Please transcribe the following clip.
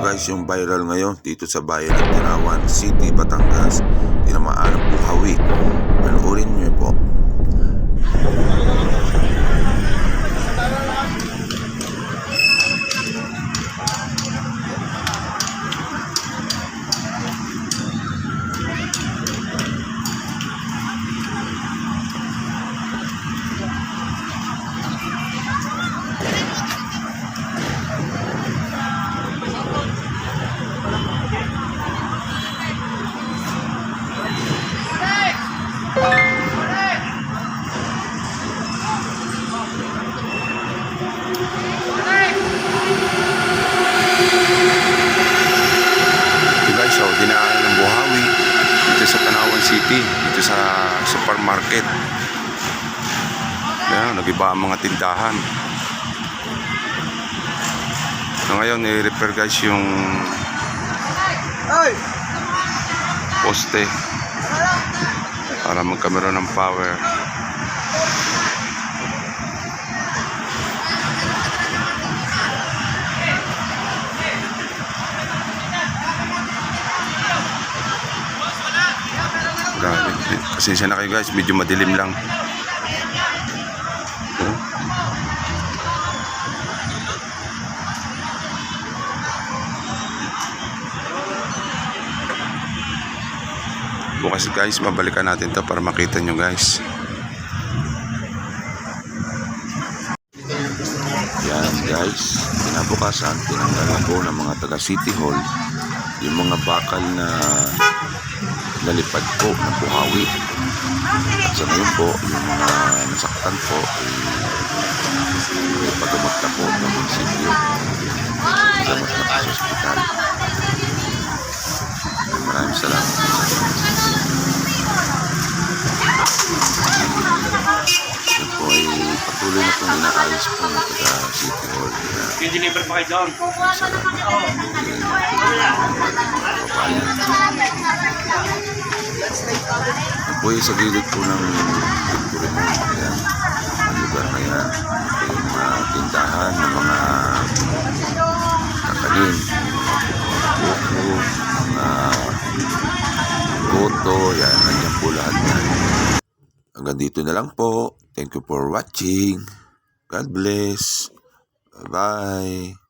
guys yung viral ngayon dito sa bayan ng Tinawan City, Batangas, tinamaan ng buhawi. Panoorin nyo po. So, dinaanan ng buhawi dito sa Tinawan City, dito sa supermarket. Ayan, nag-iba ang mga tindahan. So, ngayon, i-repair guys yung poste para magkameron ng power. Pasensya na kayo guys, medyo madilim lang. Bukas guys, babalikan natin to para makita nyo guys. Yan guys, kinabukasan tinanggalan po ng mga taga City Hall yung mga bakal na nalipad po ng buhawi. At sa ngayon po, yung mga nasaktan po ay paggamot na po ng munisipyo, paggamot na po sa ospital. Maraming salamat. Yan po ay patuloy na pong inaayos po ng taga City Hall. Yung deliver pa kayo doon? Salamat po sa gilid po ng Pagkurimon. Ayan, ang lugar na yan. Yung mga tindahan ng mga kakanin, buko, mga goto, yan, nandiyan po lahat yan. Hanggang dito na lang po. Thank you for watching. God bless. Bye-bye.